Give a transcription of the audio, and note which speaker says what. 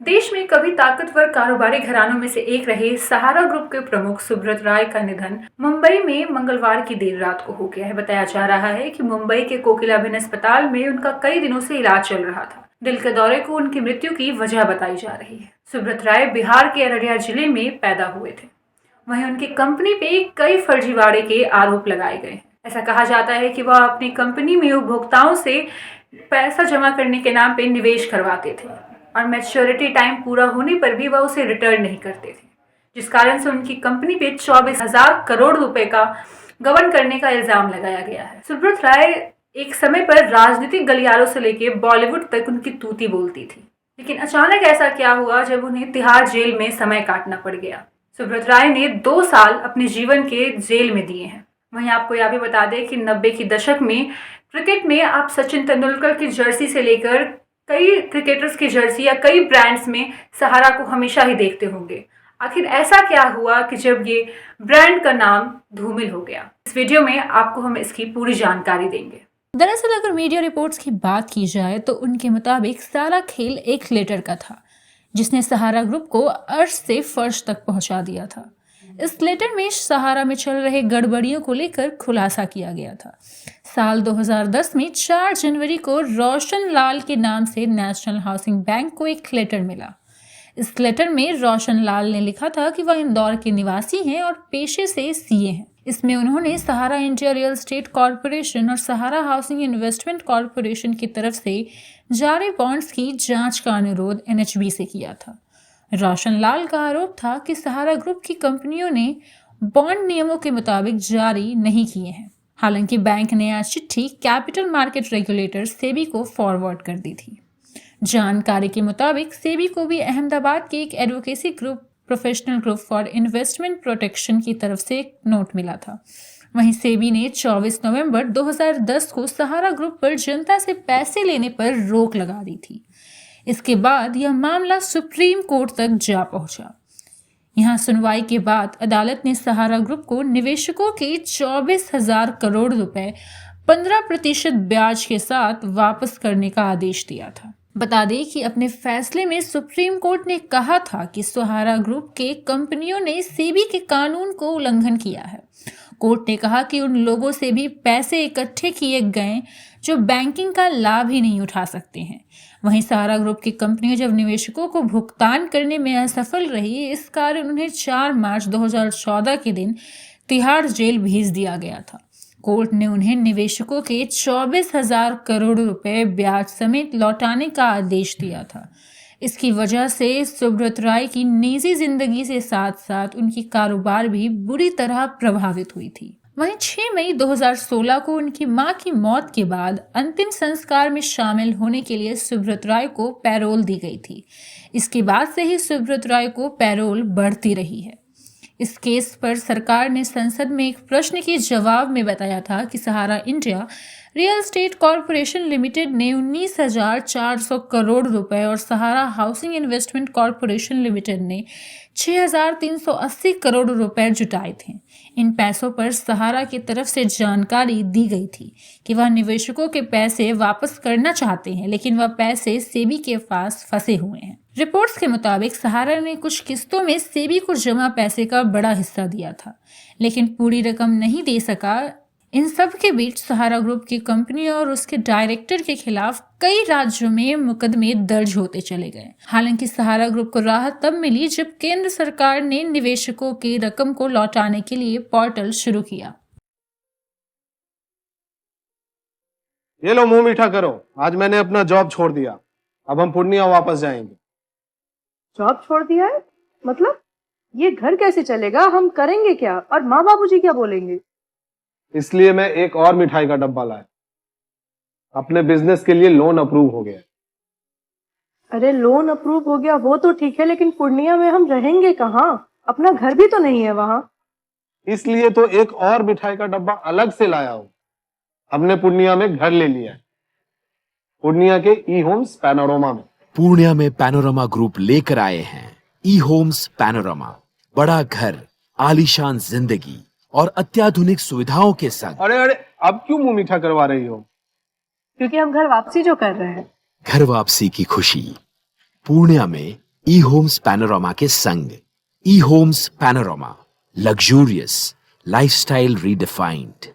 Speaker 1: देश में कभी ताकतवर कारोबारी घरानों में से एक रहे सहारा ग्रुप के प्रमुख सुब्रत राय का निधन मुंबई में मंगलवार की देर रात को हो गया है। बताया जा रहा है कि मुंबई के कोकिलाबेन अस्पताल में उनका कई दिनों से इलाज चल रहा था। दिल के दौरे को उनकी मृत्यु की वजह बताई जा रही है। सुब्रत राय बिहार के अररिया जिले में पैदा हुए थे। वहीं उनकी कंपनी पे कई फर्जीवाड़े के आरोप लगाए गए हैं। ऐसा कहा जाता है कि वह अपनी कंपनी में उपभोक्ताओं से पैसा जमा करने के नाम पे निवेश करवाते थे और मैच्योरिटी टाइम पूरा होने पर भी वह उसे रिटर्न नहीं करते थे, जिस कारण से उनकी कंपनी पे 24,000 करोड़ रुपए का गबन करने का इल्जाम लगाया गया है। सुब्रत राय एक समय पर राजनीतिक गलियारों से लेकर बॉलीवुड तक उनकी तूती बोलती थी, लेकिन अचानक ऐसा क्या हुआ जब उन्हें तिहाड़ जेल में समय काटना पड़ गया। सुब्रत राय ने 2 साल अपने जीवन के जेल में दिए हैं। वहीं आपको यह भी बता दें कि 90 के दशक में क्रिकेट में आप सचिन तेंदुलकर की जर्सी से लेकर कई क्रिकेटर्स की जर्सी या कई ब्रांड्स में सहारा को हमेशा ही देखते होंगे। आखिर ऐसा क्या हुआ कि जब ये ब्रांड का नाम धूमिल हो गया? इस वीडियो में आपको हम इसकी पूरी जानकारी देंगे।
Speaker 2: दरअसल अगर मीडिया रिपोर्ट्स की बात की जाए तो उनके मुताबिक सारा खेल एक लेटर का था, जिसने सहारा ग्रुप को अर्श से फर्श तक पहुंचा दिया था। इस लेटर में सहारा में चल रहे गड़बड़ियों को लेकर खुलासा किया गया था। साल 2010 में 4 जनवरी को रोशन लाल के नाम से नेशनल हाउसिंग बैंक को एक लेटर मिला। इस लेटर में रोशन लाल ने लिखा था कि वह इंदौर के निवासी हैं और पेशे से सीए हैं। इसमें उन्होंने सहारा इंडिया रियल एस्टेट कॉरपोरेशन और सहारा हाउसिंग इन्वेस्टमेंट कॉरपोरेशन की तरफ से जारी बॉन्ड्स की जांच का अनुरोध एनएचबी से किया था। रोशन लाल का आरोप था कि सहारा ग्रुप की कंपनियों ने बॉन्ड नियमों के मुताबिक जारी नहीं किए हैं। हालांकि बैंक ने आज चिट्ठी कैपिटल मार्केट रेगुलेटर सेबी को फॉरवर्ड कर दी थी। जानकारी के मुताबिक सेबी को भी अहमदाबाद के एक advocacy group professional group for investment protection की तरफ से एक नोट मिला था। वहीं सेबी ने 24 नवंबर 2010 को सहारा ग्रुप पर जनता से पैसे लेने पर रोक लगा दी थी। इसके बाद यह मामला सुप्रीम कोर्ट तक जा पहुंचा। यहां सुनवाई के बाद अदालत ने सहारा ग्रुप को निवेशकों के 24,000 करोड़ रुपए 15% ब्याज के साथ वापस करने का आदेश दिया था। बता दें कि अपने फैसले में सुप्रीम कोर्ट ने कहा था कि सहारा ग्रुप के कंपनियों ने सेबी के कानून को उल्लंघन किया है। कोर्ट ने कहा कि उन लोगों से भी पैसे इकट्ठे किए गए जो बैंकिंग का लाभ ही नहीं उठा सकते हैं। वहीं सहारा ग्रुप की कंपनियां जब निवेशकों को भुगतान करने में असफल रही, इस कारण उन्हें 4 मार्च 2014 के दिन तिहाड़ जेल भेज दिया गया था। कोर्ट ने उन्हें निवेशकों के 24,000 करोड़ रुपए ब्याज समेत लौटाने का आदेश दिया था। इसकी वजह से सुब्रत राय की निजी जिंदगी से साथ साथ उनकी कारोबार भी बुरी तरह प्रभावित हुई थी। वहीं 6 मई 2016 को उनकी मां की मौत के बाद अंतिम संस्कार में शामिल होने के लिए सुब्रत राय को पैरोल दी गई थी। इसके बाद से ही सुब्रत राय को पैरोल बढ़ती रही है। इस केस पर सरकार ने संसद में एक प्रश्न के जवाब में बताया था कि Sahara India real estate corporation limited ने 19,400 करोड़ रुपए और Sahara housing investment corporation limited ने 6,380 करोड़ रुपए जुटाए थे। इन पैसों पर सहारा की तरफ से जानकारी दी गई थी कि वह निवेशकों के पैसे वापस करना चाहते हैं, लेकिन वह पैसे सेबी के पास फंसे हुए हैं। रिपोर्ट्स के मुताबिक सहारा ने कुछ किस्तों में सेबी को जमा पैसे का बड़ा हिस्सा दिया था, लेकिन पूरी रकम नहीं दे सका। इन सब के बीच सहारा ग्रुप की कंपनी और उसके डायरेक्टर के खिलाफ कई राज्यों में मुकदमे दर्ज होते चले गए। हालांकि सहारा ग्रुप को राहत तब मिली जब केंद्र सरकार ने निवेशकों की रकम को लौटाने के लिए पोर्टल शुरू किया।
Speaker 3: ये लो, मुंह मीठा करो। आज मैंने अपना जॉब छोड़ दिया। अब हम पूर्णिया वापस जाएंगे।
Speaker 4: जॉब छोड़ दिया है? मतलब ये घर कैसे चलेगा? हम करेंगे क्या? और माँ बाबूजी क्या बोलेंगे?
Speaker 3: इसलिए मैं एक और मिठाई का डब्बा लाया। अपने बिजनेस के लिए लोन अप्रूव हो गया।
Speaker 4: अरे लोन अप्रूव हो गया वो तो ठीक है, लेकिन पूर्णिया में हम रहेंगे कहाँ? अपना घर भी तो नहीं है वहाँ।
Speaker 3: इसलिए तो एक और मिठाई का डब्बा अलग से लाया हूँ। हमने पूर्णिया में घर ले लिया है, पूर्णिया के ई होम्स पैनोरमा में।
Speaker 5: पूर्णिया में पैनोरमा ग्रुप लेकर आए हैं ई होम्स पैनोरमा। बड़ा घर, आलीशान जिंदगी और अत्याधुनिक सुविधाओं के संग।
Speaker 3: अरे अरे, अब क्यों मुंह मीठा करवा रही हो?
Speaker 4: क्योंकि हम घर वापसी जो कर रहे हैं।
Speaker 5: घर वापसी की खुशी पूर्णिया में ई होम्स पैनोरामा के संग। E homes panorama, luxurious lifestyle redefined.